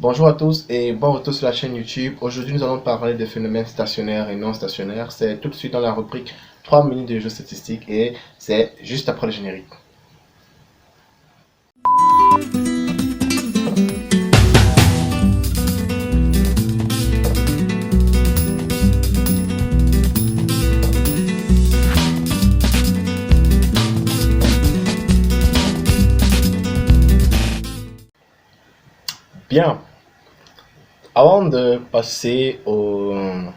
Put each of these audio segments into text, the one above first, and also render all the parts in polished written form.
Bonjour à tous et bon retour sur la chaîne YouTube. Aujourd'hui, nous allons parler des phénomènes stationnaires et non stationnaires. C'est tout de suite dans la rubrique 3 minutes de jeux statistiques et c'est juste après le générique. Bien, avant de passer avant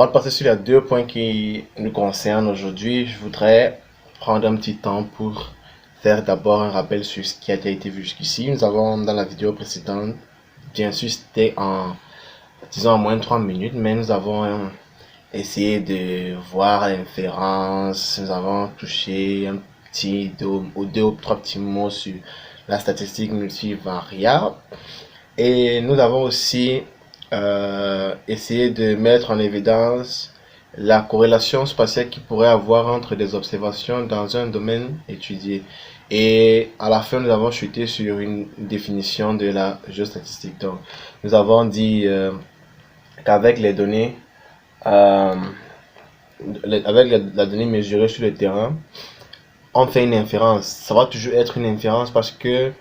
de passer sur les deux points qui nous concernent aujourd'hui, je voudrais prendre un petit temps pour faire d'abord un rappel sur ce qui a été vu jusqu'ici. Nous avons dans la vidéo précédente, bien sûr c'était disons en moins de 3 minutes, mais nous avons essayé de voir l'inférence, nous avons touché un petit deux ou trois petits mots sur la statistique multivariable. Et nous avons aussi essayé de mettre en évidence la corrélation spatiale qu'il pourrait avoir entre des observations dans un domaine étudié. Et à la fin, nous avons chuté sur une définition de la géostatistique. Donc, nous avons dit qu'avec les données, euh, avec la donnée mesurée sur le terrain, on fait une inférence. Ça va toujours être une inférence parce que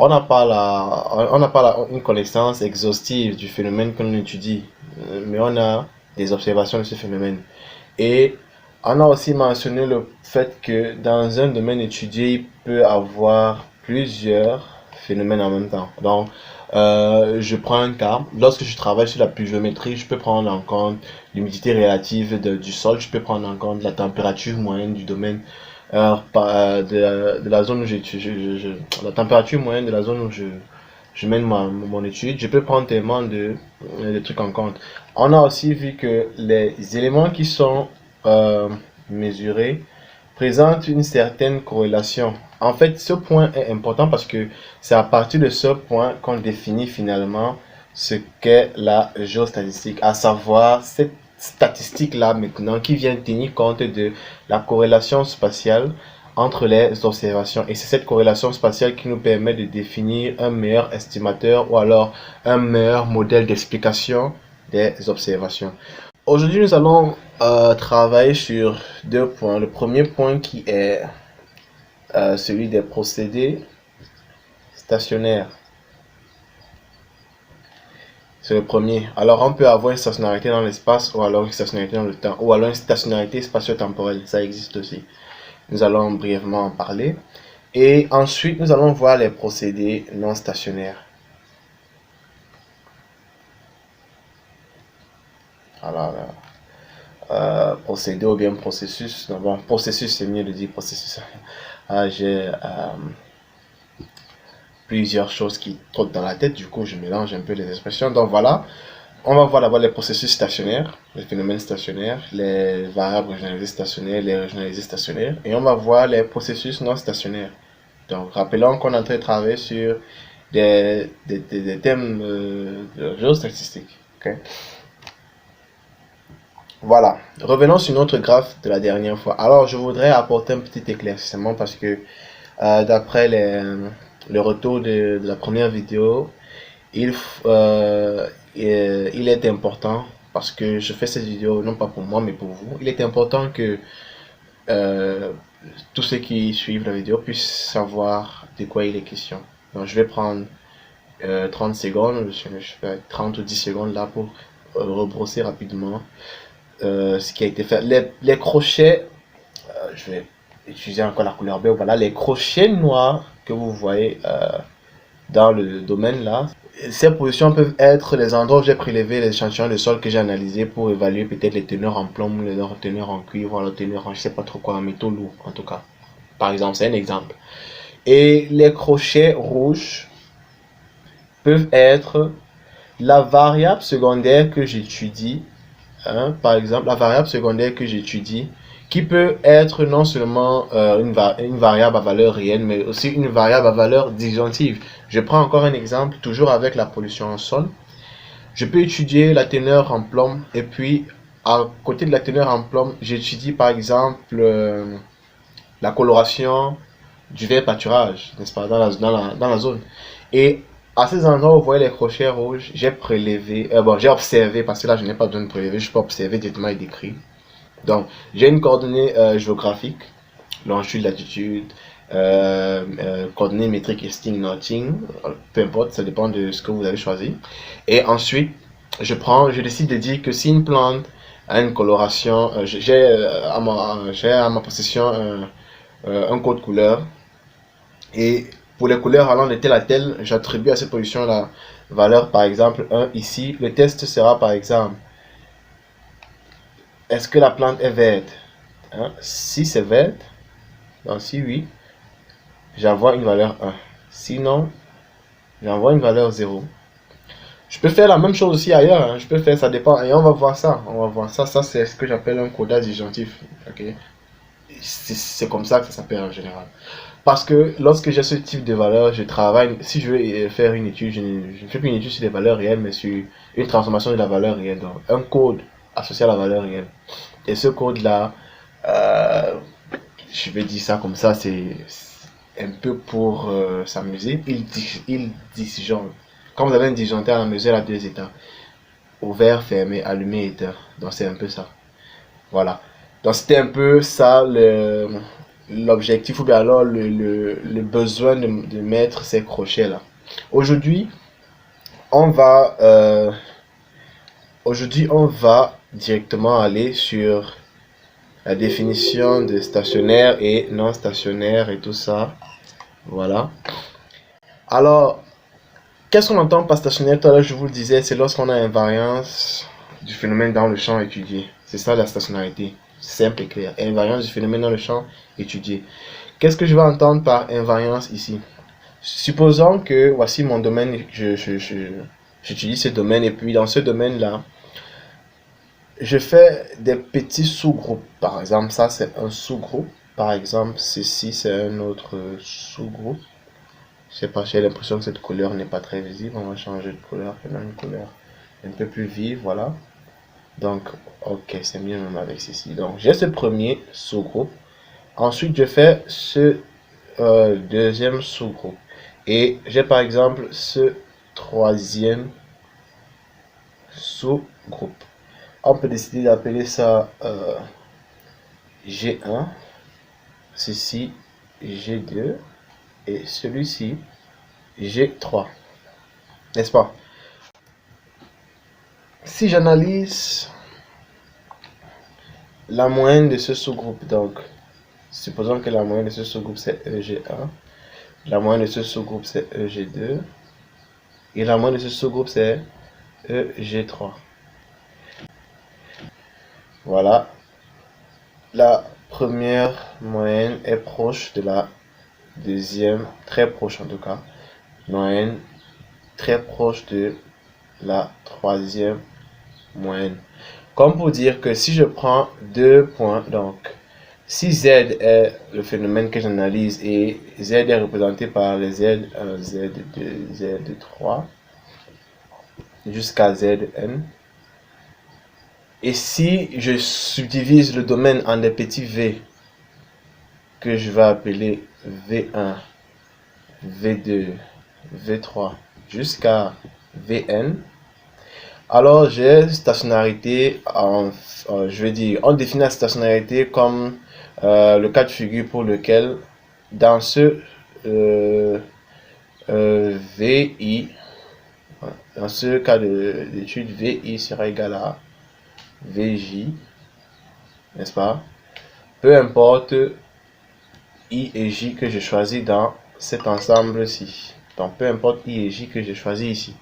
on n'a pas une connaissance exhaustive du phénomène que l'on étudie, mais on a des observations de ce phénomène. Et on a aussi mentionné le fait que dans un domaine étudié, il peut avoir plusieurs phénomènes en même temps. Donc, je prends un cas. Lorsque je travaille sur la pluviométrie, je peux prendre en compte l'humidité relative du sol, je peux prendre en compte la température moyenne du domaine de la zone où la température moyenne de la zone où je mène mon étude, je peux prendre tellement de trucs en compte. On a aussi vu que les éléments qui sont mesurés présentent une certaine corrélation. En fait, ce point est important parce que c'est à partir de ce point qu'on définit finalement ce qu'est la géostatistique, à savoir cette statistique-là maintenant qui vient tenir compte de la corrélation spatiale entre les observations. Et c'est cette corrélation spatiale qui nous permet de définir un meilleur estimateur ou alors un meilleur modèle d'explication des observations. Aujourd'hui, nous allons travailler sur deux points. Le premier point qui est celui des procédés stationnaires. C'est le premier. Alors, on peut avoir une stationnarité dans l'espace ou alors une stationnarité dans le temps ou alors une stationnarité spatio-temporelle. Ça existe aussi. Nous allons brièvement en parler. Et ensuite, nous allons voir les procédés non stationnaires. Alors, procédé ou bien processus. Non, bon, processus, c'est mieux de dire processus. J'ai plusieurs choses qui trottent dans la tête, du coup je mélange un peu les expressions. Donc voilà, on va voir d'abord les processus stationnaires, les phénomènes stationnaires, les variables régionalisées stationnaires, les régionalisés stationnaires, et on va voir les processus non stationnaires. Donc rappelons qu'on est en train de travailler sur des thèmes de géostatistique. Okay? Voilà, revenons sur notre graphe de la dernière fois. Alors je voudrais apporter un petit éclaircissement parce que d'après le retour de la première vidéo, il est important, parce que je fais cette vidéo non pas pour moi mais pour vous, il est important que euh, tous ceux qui suivent la vidéo puissent savoir de quoi il est question. Donc je vais prendre 30 secondes, je fais 30 ou 10 secondes là pour rebrosser rapidement ce qui a été fait. Les crochets, je vais utiliser encore la couleur bleue, voilà, les crochets noirs que vous voyez dans le domaine là, ces positions peuvent être les endroits où j'ai prélevé les échantillons de sol que j'ai analysés pour évaluer peut-être les teneurs en plomb, les teneurs en cuivre, les teneurs en je sais pas trop quoi, en métaux lourds en tout cas. Par exemple, c'est un exemple. Et les crochets rouges peuvent être la variable secondaire que j'étudie, hein, par exemple la variable secondaire que j'étudie, qui peut être non seulement une variable à valeur réelle, mais aussi une variable à valeur disjonctive. Je prends encore un exemple, toujours avec la pollution en sol. Je peux étudier la teneur en plomb, et puis à côté de la teneur en plomb, j'étudie par exemple la coloration du vert pâturage, n'est-ce pas, dans la zone. Et À ces endroits où vous voyez les crochets rouges, j'ai prélevé, j'ai observé, parce que là je n'ai pas besoin de prélever, je peux observer directement et décrire. Donc, j'ai une coordonnée géographique, longitude, latitude, coordonnées métriques et string noting, peu importe, ça dépend de ce que vous avez choisi. Et ensuite, je décide de dire que si une plante a une coloration, j'ai à ma possession un code couleur. Et pour les couleurs allant de telle à telle, j'attribue à cette position la valeur par exemple 1 ici. Le test sera par exemple, est-ce que la plante est verte? Hein? Si c'est verte, donc si oui, j'envoie une valeur 1. Sinon, j'envoie une valeur 0. Je peux faire la même chose aussi ailleurs, hein. Je peux faire, ça dépend, et on va voir ça. On va voir ça. Ça, c'est ce que j'appelle un codage disjonctif. Okay? C'est comme ça que ça s'appelle en général. Parce que lorsque j'ai ce type de valeur, je travaille, si je veux faire une étude, je ne fais plus une étude sur des valeurs réelles, mais sur une transformation de la valeur réelle. Donc, un code associé à la valeur réelle. Et ce code-là, je vais dire ça comme ça, c'est un peu pour s'amuser. Il disjoncte. Quand vous avez un disjoncteur à la mesure, il a deux états. Ouvert, fermé, allumé, éteint. Donc c'est un peu ça. Voilà. Donc c'était un peu ça l'objectif ou bien alors le besoin de mettre ces crochets là. Aujourd'hui, on va directement aller sur la définition de stationnaire et non stationnaire et tout ça. Voilà. Alors, qu'est-ce qu'on entend par stationnaire? Tout à l'heure, je vous le disais, c'est lorsqu'on a invariance du phénomène dans le champ étudié. C'est ça la stationnarité. Simple et clair. Invariance du phénomène dans le champ étudié. Qu'est-ce que je vais entendre par invariance ici? Supposons que voici mon domaine, j'utilise ce domaine et puis dans ce domaine-là, je fais des petits sous-groupes. Par exemple, ça c'est un sous-groupe. Par exemple, ceci c'est un autre sous-groupe. Je sais pas, j'ai l'impression que cette couleur n'est pas très visible. On va changer de couleur, faire une couleur un peu plus vive, voilà. Donc, ok, c'est mieux même avec ceci. Donc, j'ai ce premier sous-groupe. Ensuite, je fais ce deuxième sous-groupe. Et j'ai par exemple ce troisième sous-groupe. On peut décider d'appeler ça G1, ceci G2 et celui-ci G3. N'est-ce pas? Si j'analyse la moyenne de ce sous-groupe, donc supposons que la moyenne de ce sous-groupe c'est EG1, la moyenne de ce sous-groupe c'est EG2 et la moyenne de ce sous-groupe c'est EG3. Voilà. La première moyenne est proche de la deuxième, très proche en tout cas. Moyenne très proche de la troisième moyenne. Comme pour dire que si je prends deux points, donc si Z est le phénomène que j'analyse et Z est représenté par les Z1, Z2, Z3 jusqu'à Zn, et si je subdivise le domaine en des petits V que je vais appeler V1, V2, V3 jusqu'à Vn, alors j'ai stationnarité je vais dire, on définit la stationnarité comme le cas de figure pour lequel dans ce VI, dans ce cas d'étude, VI sera égal à VJ, n'est-ce pas? Peu importe I et J que je choisis dans cet ensemble-ci. Donc peu importe I et J que j'ai choisi ici.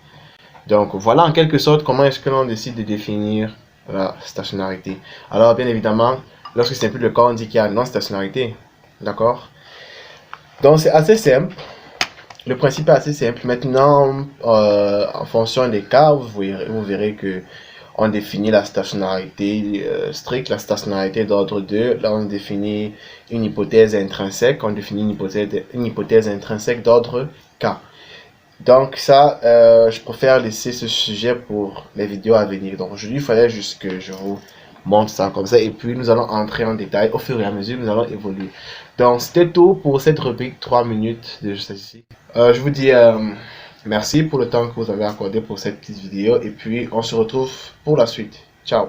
Donc voilà en quelque sorte comment est-ce que l'on décide de définir la stationnarité. Alors bien évidemment, lorsque c'est plus le cas, on dit qu'il y a non-stationnarité. D'accord? Donc c'est assez simple. Le principe est assez simple. Maintenant, en fonction des cas, vous verrez que on définit la stationnarité stricte, la stationnarité d'ordre 2. Là, on définit une hypothèse intrinsèque. On définit une hypothèse intrinsèque d'ordre K. Donc ça, je préfère laisser ce sujet pour les vidéos à venir. Donc aujourd'hui, il fallait juste que je vous montre ça comme ça. Et puis, nous allons entrer en détail. Au fur et à mesure, nous allons évoluer. Donc, c'était tout pour cette rubrique 3 minutes de statistique. Je vous dis à Merci pour le temps que vous avez accordé pour cette petite vidéo et puis on se retrouve pour la suite. Ciao.